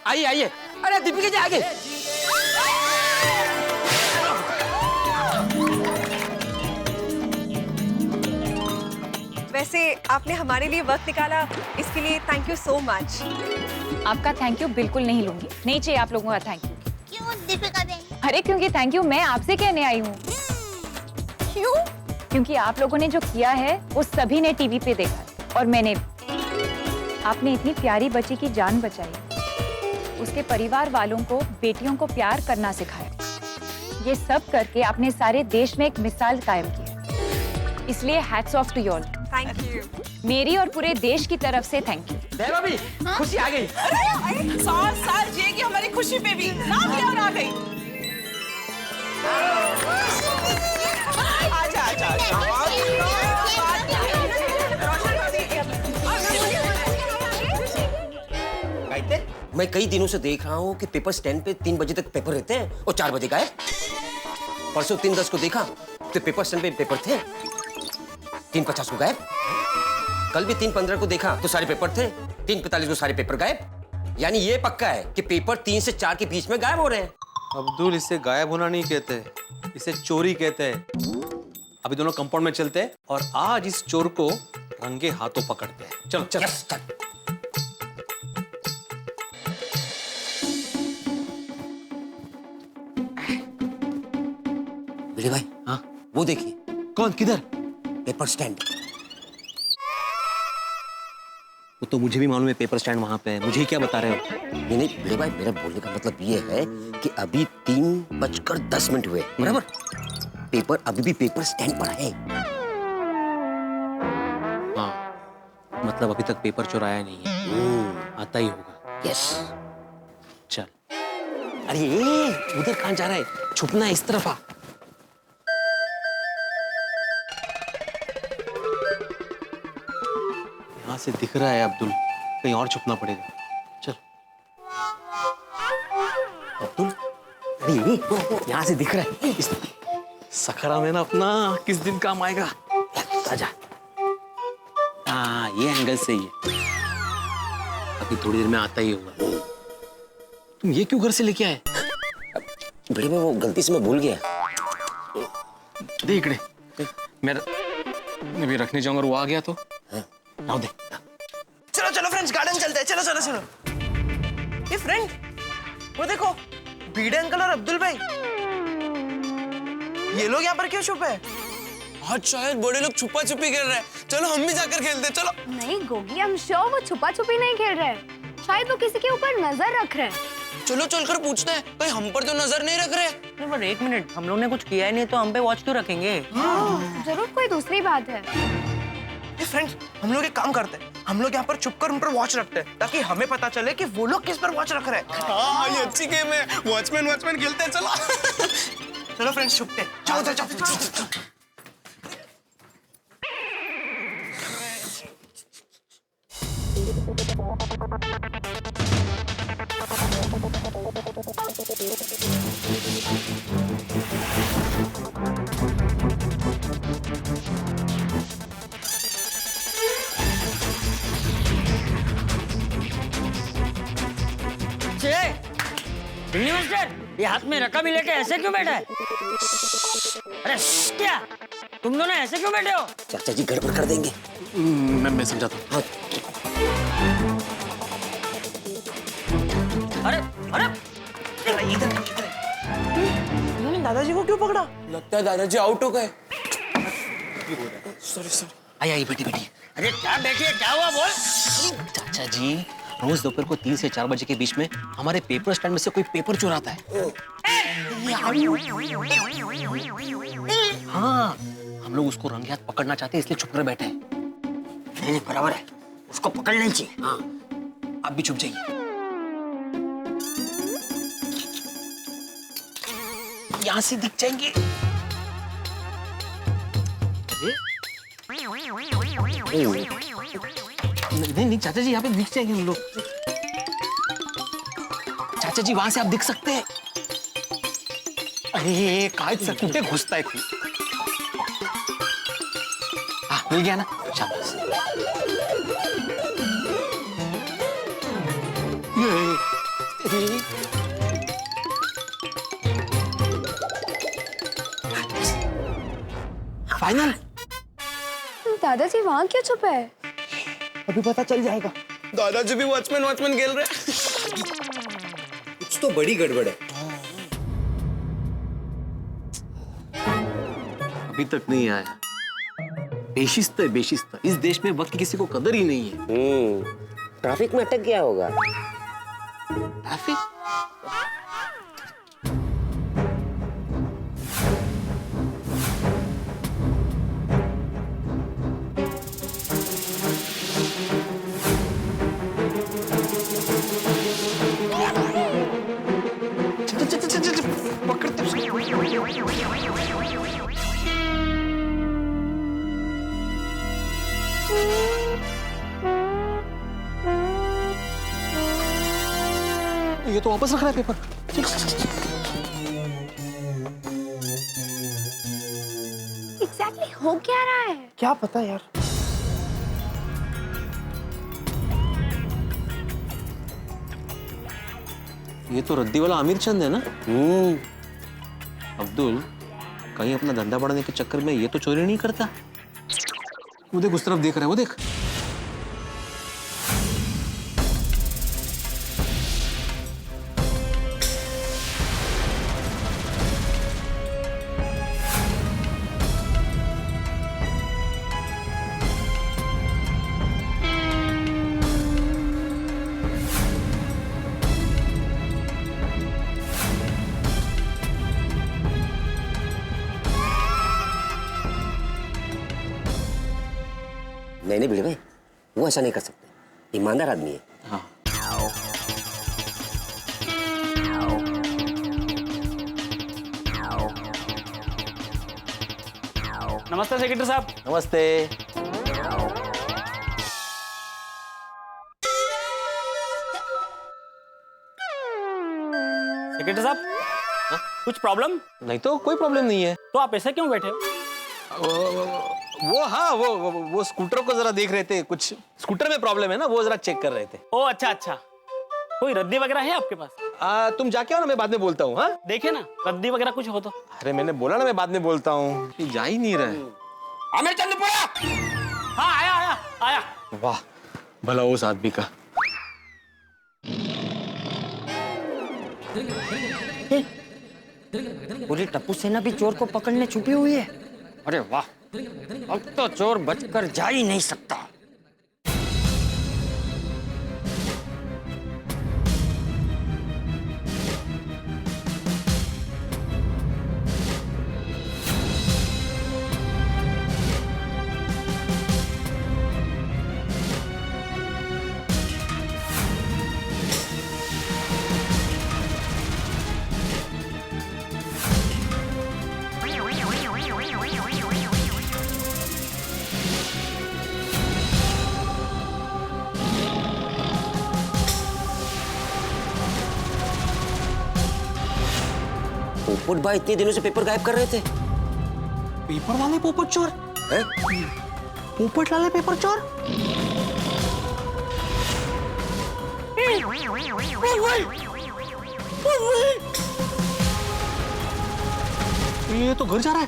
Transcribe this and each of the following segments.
आइए आइए। अरे दीपिका जी आगे। वैसे आपने हमारे लिए वक्त निकाला, इसके लिए थैंक यू सो मच। आपका थैंक यू बिल्कुल नहीं लूंगी, नहीं चाहिए आप लोगों का थैंक यू। क्यों दीपिका बहन? अरे क्योंकि थैंक यू मैं आपसे कहने आई हूँ। क्यों? क्योंकि आप लोगों ने जो किया है वो सभी ने टीवी पे देखा है और मैंने भी। आपने इतनी प्यारी बच्ची की जान बचाई, उसके परिवार वालों को बेटियों को प्यार करना सिखाया। ये सब करके आपने सारे देश में एक मिसाल कायम की, इसलिए hats off to you all. Thank you. मेरी और पूरे देश की तरफ से थैंक यू। भाभी खुशी आ गई। अरे 100 साल जिएगी हमारी खुशी पे भी नाम लिया और आ गई। आजा आजा मैं कई दिनों से देख रहा हूँ कि पेपर स्टैंड पे 3 बजे तक पेपर रहते हैं और 4 बजे गायब। परसों 3:10 को देखा तो पेपर स्टैंड पे पेपर थे, 3:50 को गायब। कल भी 3:15 को देखा तो सारे पेपर थे, 3:45 को सारे पेपर गायब। यानी ये पक्का है कि पेपर 3 से 4 के बीच में गायब हो रहे हैं। अब्दुल, इसे गायब होना नहीं कहते, इसे चोरी कहते हैं। अभी दोनों कंपाउंड में चलते हैं और आज इस चोर को रंगे हाथों पकड़ते हैं। चलो चलो चल। भिड़े भाई, हाँ वो देखिए। कौन, किधर? Paper stand. वो तो मुझे भी मालूम है पेपर स्टैंड वहां पे है, मुझे ही क्या बता रहे हो? नहीं नहीं भिड़े भाई, मेरा बोलने का मतलब ये है कि अभी 3:10 हुए, बराबर? पेपर अभी भी पेपर स्टैंड पर है। हाँ, मतलब अभी तक पेपर चुराया नहीं है, आता ही होगा। यस। चल। अरे उधर कहाँ जा रहा है? छुपना है, इस तरफ आ। यहाँ से दिख रहा है अब्दुल, कहीं और छुपना पड़ेगा। चल अब्दुल, अरे यहाँ से दिख रहा है, इस सखरा में ना अपना किस दिन काम आएगा। आजा। हाँ, ये एंगल सही है, अभी थोड़ी देर में आता ही होगा। तुम ये क्यों घर से लेके आए? भिड़े भाई, वो गलती से मैं भूल गया। देख मैं भी रखने जाऊंगा और वो आ गया तो आओ दे। चलो चलो फ्रेंड्स, गार्डन चलते हैं। चलो चलो चलो। ये फ्रेंड, वो देखो, भिड़े अंकल और अब्दुल भाई, ये लोग यहाँ पर क्यों छुपे हैं? आज शायद बड़े लोग छुपा छुपी खेल रहे हैं। चलो हम भी जाकर खेलते हैं, चलो। नहीं गोगी, हम श्योर वो छुपा छुपी नहीं खेल रहे हैं, शायद वो किसी के ऊपर नजर रख रहे हैं। चलो चलकर पूछते हैं, कहीं हम पर तो नजर नहीं रख रहे। नहीं, पर एक मिनट, हम लोग ने कुछ किया ही नहीं तो हम पे वॉच क्यों रखेंगे? जरूर कोई दूसरी बात है। ये फ्रेंड्स, हम लोग एक काम करते हैं, हम लोग यहाँ पर छुपकर उन पर वॉच रखते हैं ताकि हमें पता चले कि वो लोग किस पर वॉच रख रहे हैं। हाँ, ये अच्छी गेम है। वॉचमैन खेलते हैं, चलो। चलो फ्रेंड्स, छुपते हैं। जाओ जाओ जाओ। ये हाथ में रकम ही लेके ऐसे क्यों बैठा है? अरे क्या तुम दोनों ऐसे क्यों बैठे हो? चाचा जी गड़बड़ कर देंगे। मैं समझाता हूँ। हाँ। अरे अरे इन्होंने दादाजी को क्यों पकड़ा? लगता है दादाजी आउट हो गए। सॉरी। आई बेटी। अरे क्या बैठिए, क्या हुआ बोल? चाचा जी, रोज दोपहर को 3 से 4 बजे के बीच में हमारे पेपर स्टैंड में से कोई पेपर चुराता है। हाँ, हम लोग उसको रंगे हाथ पकड़ना चाहते हैं, इसलिए छुप कर बैठे हैं। नहीं बराबर है, उसको पकड़ नहीं चाहिए। हाँ, आप भी छुप जाइए। यहाँ से दिख जाएंगे। नहीं चाचा जी, यहाँ पे दिख जाएंगे हम लोग। चाचा जी, वहां से आप दिख सकते हैं। अरे काय कुठे घुसताय ती? हाँ, मिल गया ना, शाबाश। फाइनल। दादाजी वहाँ क्यों छुपे है? अभी पता चल जाएगा। दादाजी भी वॉचमैन खेल रहे हैं। कुछ तो बड़ी गड़बड़ है। अभी तक नहीं आया। बेशिस्त है, बेशिस्त। इस देश में वक्त की किसी को कदर ही नहीं है। ट्रैफिक में अटक गया होगा। ट्रैफिक? ये तो वापस रख रहा है पेपर। एग्जैक्टली हो क्या रहा है? क्या पता यार। ये तो रद्दी वाला आमिर चंद है ना? अब्दुल कहीं अपना धंधा बढ़ाने के चक्कर में ये तो चोरी नहीं करता। वो देख, उस तरफ देख रहा है, वो देख। नहीं भिड़े भाई, वो ऐसा नहीं कर सकते। ईमानदार आदमी है। हाँ। नमस्ते सेक्रेटरी साहब। नमस्ते। सेक्रेटरी साहब, कुछ प्रॉब्लम? नहीं तो कोई प्रॉब्लम नहीं है। तो आप ऐसे क्यों बैठे हो? वो स्कूटर को जरा देख रहे थे। कुछ स्कूटर में प्रॉब्लम है ना, वो जरा चेक कर रहे थे। ओ अच्छा अच्छा। कोई रद्दी वगैरह है आपके पास? तुम जाके आओ ना, मैं बाद में बोलता हूँ। हाँ, देखिए ना, रद्दी वगैरह कुछ हो तो। अरे मैंने बोला ना मैं बाद में बोलता हूँ। ये जा ही नहीं रहा है। आमिर चंदपुरा। हाँ आया आया आया। वाह, भला उस आदमी का। पूरी टप्पू सेना भी चोर को पकड़ने छुपी हुई है। अरे वाह, अब तो चोर बचकर जा ही नहीं सकता। पोपट भाई इतने दिनों से पेपर गायब कर रहे थे। पेपर वाले पोपट चोर? पोपट वाले पेपर चोर? ये तो घर जा रहा है।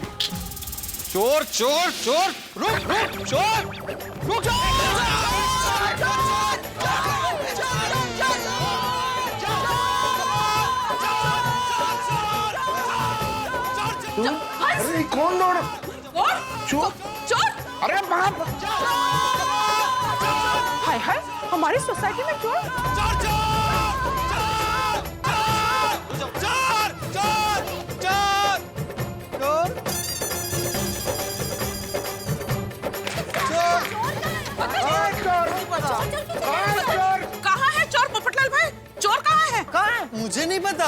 चोर चोर चोर, रुक रुक, चोर रुक जाओ। अरे कौन दौड़? चोर चोर। अरे बाप, हाय हाय, हमारी सोसाइटी में चोर। कहाँ है चोर? पोपटलाल भाई, चोर कहाँ है? मुझे नहीं पता।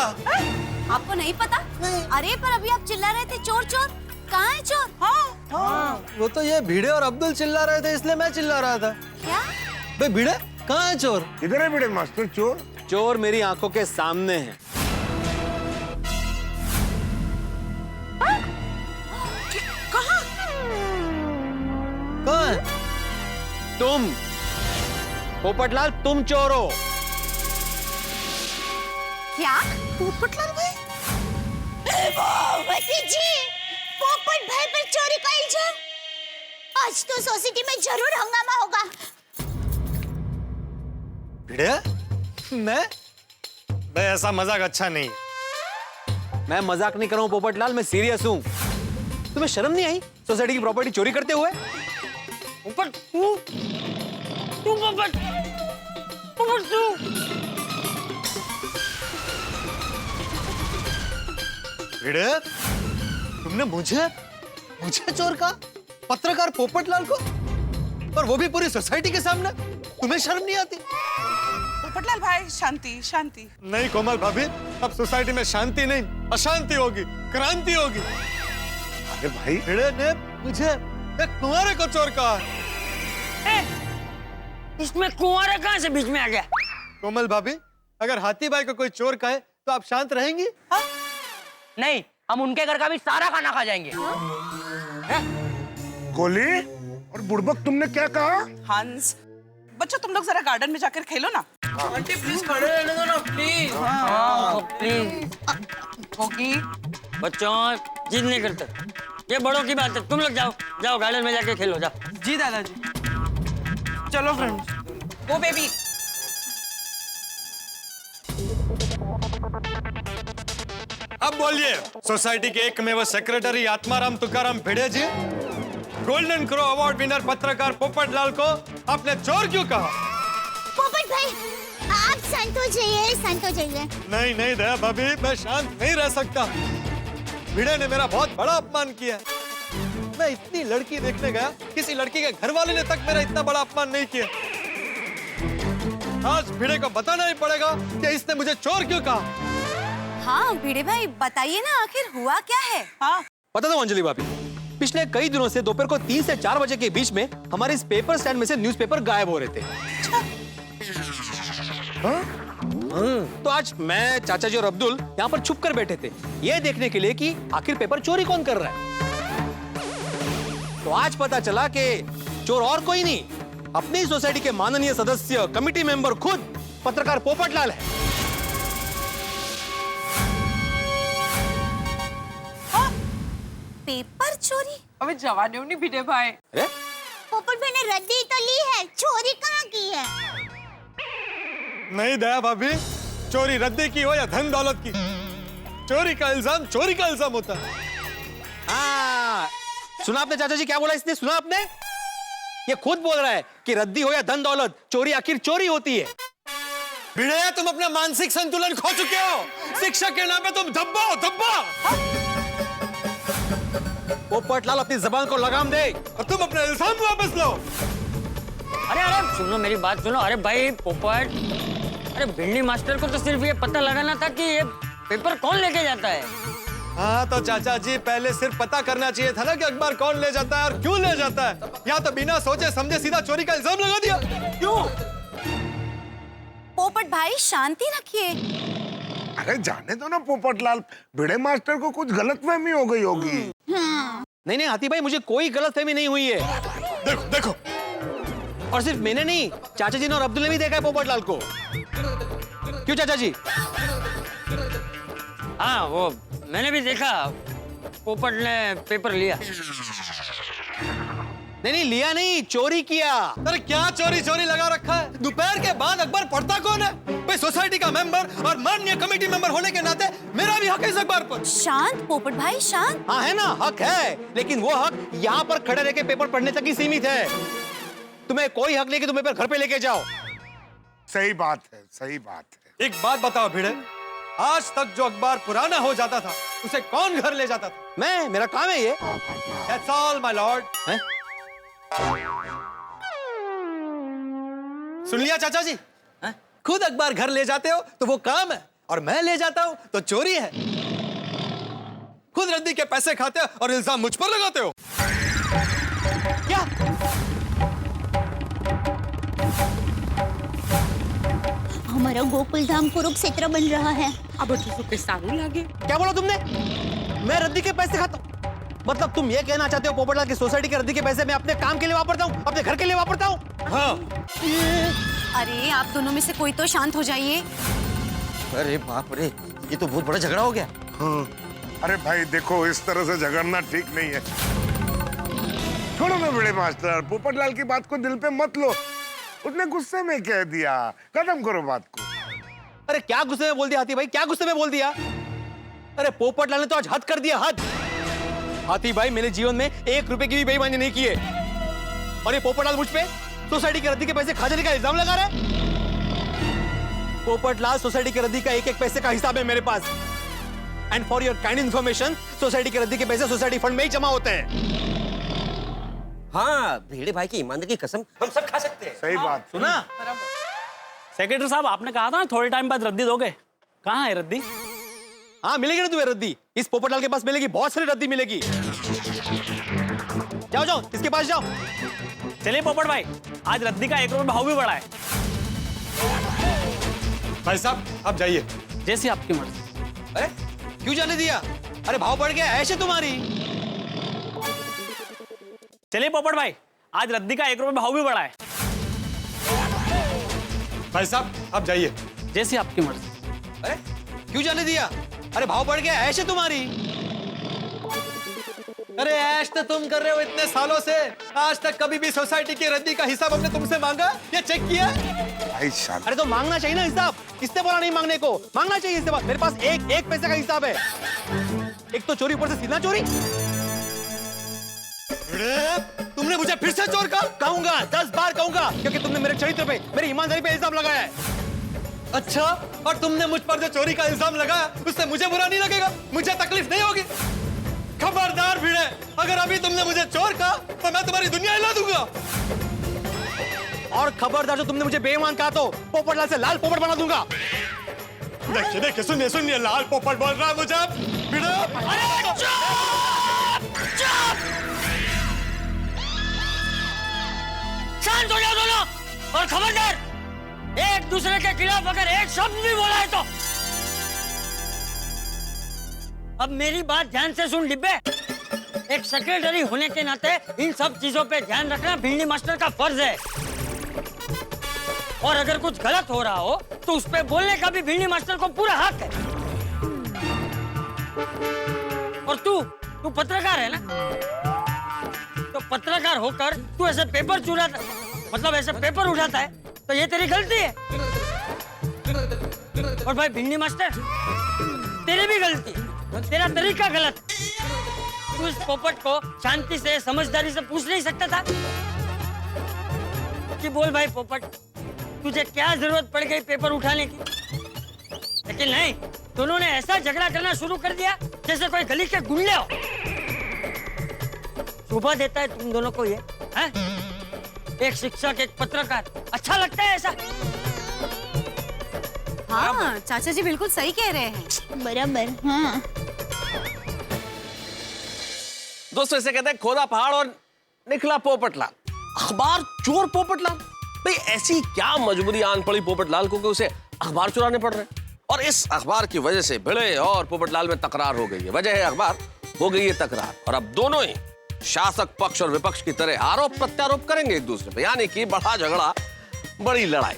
आपको नहीं पता? नहीं। अरे पर अभी आप चिल्ला रहे थे चोर चोर। कहाँ है चोर? हाँ, वो तो ये भिड़े और अब्दुल चिल्ला रहे थे, इसलिए मैं चिल्ला रहा था। क्या? बे भिड़े, कहाँ है चोर? इधर है भिड़े मास्टर। चोर चोर मेरी आंखों के सामने है। कहाँ? कहाँ है? तुम पोपटलाल, तुम चोर हो। क्या? पोपटलाल भाई? जी, पोपट पोपट भाई पर चोरी का इल्जाम। आज तो सोसाइटी में जरूर हंगामा होगा। भिड़े मैं ऐसा मजाक अच्छा नहीं। मैं मजाक नहीं कर रहा हूँ पोपटलाल, मैं सीरियस हूँ। तुम्हें शर्म नहीं आई सोसाइटी की प्रॉपर्टी चोरी करते हुए? पोपट तू पोपट तू भिड़े तुमने मुझे चोर कहा, पत्रकार पोपटलाल को, और वो भी पूरी सोसाइटी के सामने। तुम्हें शर्म नहीं आती? पोपटलाल भाई शांति शांति। नहीं कोमल भाभी, अब सोसाइटी में शांति नहीं अशांति होगी, क्रांति होगी। अरे भाई भिड़े ने मुझे एक कुंवारे को चोर कहा। इसमें कुंवारा कहाँ से बीच में आ गया? कोमल भाभी, अगर हाथी भाई को कोई चोर कहे तो आप शांत रहेंगी? नहीं, हम उनके घर का भी सारा खाना खा जाएंगे। गोली और बुड़बक, तुमने क्या कहा? हंस, बच्चों तुम लोग जरा गार्डन में जाकर खेलो ना। आंटी प्लीज खड़े रहने दो ना प्लीज। प्लीज होगी। बच्चों जिद नहीं करते, ये बड़ों की बात है। तुम लोग जाओ गार्डन में जाके खेलो, जाओ। जी दादाजी। चलो फ्रेंड्स, गो बेबी। अब बोलिए, सोसाइटी के एकमेव सेक्रेटरी आत्माराम तुकाराम भिड़े जी, गोल्डन क्रो अवार्ड विनर पत्रकार पोपटलाल को आपने चोर क्यों कहा? पोपट भाई, आप शांत हो जाइए, शांत हो जाइए। नहीं दया भाभी, मैं शांत नहीं रह सकता। भिड़े ने मेरा बहुत बड़ा अपमान किया। मैं इतनी लड़की देखने गया, किसी लड़की के घर वाले ने तक मेरा इतना बड़ा अपमान नहीं किया। आज भिड़े को बताना ही पड़ेगा कि इसने मुझे चोर क्यों कहा। हाँ भिड़े भाई, बताइए ना आखिर हुआ क्या है? हाँ बता दो अंजलि भाभी, पिछले कई दिनों से दोपहर को 3 से 4 बजे के बीच में हमारे इस पेपर स्टैंड में से न्यूज़पेपर गायब हो रहे थे। तो आज मैं, चाचा जी और अब्दुल यहाँ पर छुप कर बैठे थे, ये देखने के लिए कि आखिर पेपर चोरी कौन कर रहा है। तो आज पता चला कि चोर और कोई नहीं, अपनी सोसाइटी के माननीय सदस्य, कमिटी मेंबर, खुद पत्रकार पोपटलाल है। पेपर चोरी? अबे जवान नहीं भिड़े भाई। अरे पोपट भाई ने रद्दी तो ली है, चोरी कहाँ की है? नहीं दया भाभी, चोरी रद्दी की हो या धन दौलत की, चोरी का इल्जाम होता है। हाँ, सुना आपने चाचा जी क्या बोला इसने? सुना आपने? ये खुद बोल रहा है कि रद्दी हो या धन दौलत, चोरी आखिर चोरी होती है। भिड़े, तुम अपना मानसिक संतुलन खो चुके हो। शिक्षा के नाम पे तुम धब्बा। पोपटलाल अपनी जबान को लगाम दे और तुम अपना इल्जाम वापस लो। अरे सुनो मेरी बात सुनो। अरे भाई पोपट, अरे भिंडी मास्टर को तो सिर्फ ये पता लगाना था कि ये पेपर कौन लेके जाता है। हाँ तो चाचा जी, पहले सिर्फ पता करना चाहिए था ना कि अखबार कौन ले जाता है और क्यों ले जाता है। या तो बिना सोचे समझे सीधा चोरी का इल्जाम लगा दिया। क्यों? पोपट भाई शांति रखिए। अरे जाने दो ना पोपटलाल, भिड़े मास्टर को कुछ गलतफहमी हो गई होगी। नहीं हाथी भाई, मुझे कोई गलतफहमी नहीं हुई है। देखो और सिर्फ मैंने नहीं, चाचा जी ने और अब्दुल ने भी देखा है पोपटलाल को। क्यों चाचा जी? हाँ वो मैंने भी देखा, पोपट ने पेपर लिया। नहीं लिया नहीं, चोरी किया। अरे क्या चोरी लगा रखा है? दोपहर के बाद अखबार पढ़ता कौन है? भाई सोसाइटी का मेंबर और माननीय कमेटी मेंबर होने के नाते मेरा भी हक है इस अखबार पर। शांत पोपट भाई, शांत। हाँ है ना, हक है, लेकिन वो हक यहाँ पर खड़े रह के पेपर पढ़ने तक ही सीमित है। तुम्हें कोई हक नहीं कि तुम पेपर घर पे लेके जाओ। सही बात है। एक बात बताओ भिड़े, आज तक जो अखबार पुराना हो जाता था उसे कौन घर ले जाता था? मैं, मेरा काम है ये। That's all, my lord. सुन लिया चाचा जी? खुद अखबार घर ले जाते हो तो वो काम है, और मैं ले जाता हूं तो चोरी है। खुद रद्दी के पैसे खाते हो और इल्जाम मुझ पर लगाते हो। क्या? हमारा गोकुल धाम कुरुक्षेत्र बन रहा है। अब सारू लागे। क्या बोला तुमने? मैं रद्दी के पैसे खाता हूँ? मतलब तुम ये कहना चाहते हो पोपटलाल की सोसाइटी के रद्दी के पैसे मैं अपने काम के लिए वापरता हूँ, अपने घर के लिए वापरता हूँ? हाँ। अरे आप दोनों में से कोई तो शांत हो जाइए। अरे बाप रे, ये तो बहुत बड़ा झगड़ा हो गया। हाँ, अरे भाई देखो, इस तरह से झगड़ना ठीक नहीं है। छोड़ो ना भिड़े मास्टर, पोपटलाल की बात को दिल पे मत लो। उसने गुस्से में कह दिया, खत्म करो बात को। अरे क्या गुस्से में बोल दिया हाथी भाई, क्या गुस्से में बोल दिया? अरे पोपटलाल ने तो आज हद कर दिया, हद। हाथी भाई मेरे जीवन में 1 रुपए की भी बेईमानी नहीं की है, और ये पोपटलाल मुझ पे सोसाइटी की रद्दी के पैसे खा जाने का इल्जाम लगा रहा है। पोपटलाल, सोसाइटी की रद्दी का 1-1 पैसे का हिसाब है मेरे पास। And for your kind information, society की रद्दी के पैसे सोसाइटी फंड में ही जमा होते हैं। हाँ, भिड़े भाई की ईमानदारी की कसम हम सब खा सकते हैं। सही बात सुना? सेक्रेटरी साहब, आपने कहा था ना थोड़े टाइम बाद रद्दी दोगे। कहाँ है रद्दी? हाँ मिलेगी ना तुम्हें रद्दी, इस पोपटलाल के पास मिलेगी, बहुत सारी रद्दी मिलेगी। जाओ जाओ, इसके पास जाओ। चलिए पोपट भाई, आज रद्दी का 1 रुपए भाव भी बढ़ा है। भाई साहब आप जाइए। जैसी आपकी मर्जी। अरे क्यों जाने दिया? अरे भाव बढ़ गया, ऐसे तुम्हारी। चलिए पोपट भाई, आज रद्दी का 1 रुपए भाव भी बढ़ा है। भाई साहब आप जाइए। जैसी आपकी मर्जी। अरे क्यों जाने दिया? अरे भाव बढ़ गया, ऐसे तुम्हारी। अरे ऐश तो तुम कर रहे हो इतने सालों से, आज तक कभी भी सोसाइटी की रद्दी का हिसाब हमने तुमसे मांगा या चेक किया? भाई साहब, अरे तो मांगना चाहिए ना हिसाब, किसने बोला नहीं मांगने को? मांगना चाहिए इसके बाद। मेरे पास 1-1 पैसे का हिसाब है। एक तो चोरी, ऊपर से सीधा चोरी। तुमने मुझे फिर से चोर कहा? कहूंगा, 10 बार कहूंगा, क्योंकि तुमने मेरे चरित्र पे, मेरी ईमानदारी पे इल्जाम लगाया है। अच्छा, और तुमने मुझ पर जो चोरी का इल्जाम लगाया, उससे मुझे बुरा नहीं लगेगा, मुझे तकलीफ नहीं होगी? खबरदार भिड़े, अगर अभी तुमने मुझे चोर कहा तो मैं तुम्हारी दुनिया हिला दूंगा। और खबरदार जो तुमने मुझे बेईमान कहा तो पोपटलाल से लाल पोपट बना दूंगा। देखिए देखिए, सुनिए सुनिए, लाल पोपट बोल रहा है मुझे भिड़े। अरे चुप! चुप! शांत हो जाओ दोनों, और खबरदार एक दूसरे के खिलाफ अगर एक शब्द भी बोला है तो। अब मेरी बात ध्यान से सुन डिब्बे, एक सेक्रेटरी होने के नाते इन सब चीजों पे ध्यान रखना भिंडी मास्टर का फर्ज है। और अगर कुछ गलत हो रहा हो तो उस पे बोलने का भी भिंडी मास्टर को पूरा हक है। और तू पत्रकार है ना, तो पत्रकार होकर तू ऐसे पेपर चुराता, मतलब ऐसे पेपर उठाता है, तो ये तेरी गलती है। और भाई भिंडी मास्टर, तेरी भी गलती, तेरा तरीका गलत। तू इस पोपट को शांति से, समझदारी से पूछ नहीं सकता था कि बोल भाई पोपट, तुझे क्या जरूरत पड़ गई पेपर उठाने की? लेकिन नहीं, दोनों ने ऐसा झगड़ा करना शुरू कर दिया जैसे कोई गली के गुंडे हो। शोभा देता है तुम दोनों को ये, हैं? एक शिक्षक, एक पत्रकार, अच्छा लगता है ऐसा? हाँ, चाचा जी बिल्कुल सही कह रहे हैं। बराबर। हाँ। दोस्तों, इसे कहते हैं खोदा पहाड़ और निकला पोपटलाल। अखबार चोर पोपटलाल। भाई ऐसी क्या मजबूरी आन पड़ी पोपटलाल को कि उसे अखबार चुराने पड़ रहे? और इस अखबार की वजह से भिड़े और पोपटलाल में तकरार हो गई है। वजह है अखबार, हो गई है तकरार, और अब दोनों ही शासक पक्ष और विपक्ष की तरह आरोप प्रत्यारोप करेंगे एक दूसरे पे, यानी कि बड़ा झगड़ा, बड़ी लड़ाई।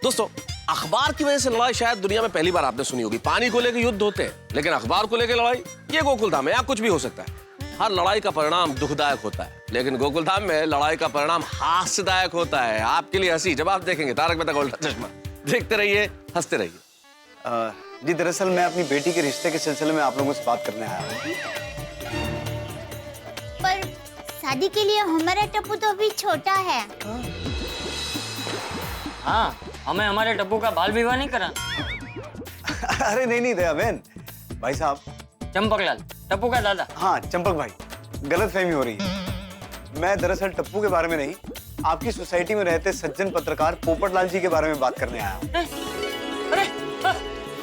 दोस्तों, अखबार की वजह से लड़ाई शायद दुनिया में पहली बार आपने सुनी होगी। पानी को लेकर युद्ध होते हैं, लेकिन अखबार को लेकर लड़ाई, ये गोकुलधाम है, यहाँ कुछ भी हो सकता है। हर लड़ाई का परिणाम दुखदायक होता है, लेकिन गोकुलधाम में लड़ाई का परिणाम हास्यदायक होता है। आपके लिए हंसी, जब आप देखेंगे तारक मेहता का उल्टा चश्मा। देखते रहिए, हंसते रहिए। जी दरअसल मैं अपनी बेटी के रिश्ते के सिलसिले में आप लोगों से बात करने आया हूँ। पर शादी के लिए हमारा टप्पू तो अभी छोटा है। हाँ, हमें हमारे टप्पू का बाल विवाह नहीं करा। अरे नहीं दया बहन, भाई साहब। चंपकलाल, टप्पू का दादा। हाँ चंपक भाई, गलत फहमी हो रही है। मैं दरअसल टप्पू के बारे में नहीं, आपकी सोसाइटी में रहते सज्जन पत्रकार पोपटलाल जी के बारे में बात करने आया हूँ।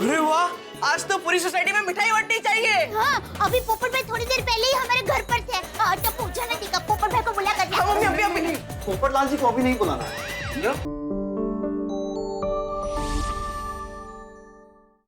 अरे वाह, आज तो पूरी सोसाइटी में मिठाई बांटनी चाहिए। हाँ, अभी पोपट भाई थोड़ी देर पहले ही हमारे घर पर थे। टप्पू जाने दी का पोपट भाई को बुला कर। पोपटलाल जी को अभी नहीं बुलाना है।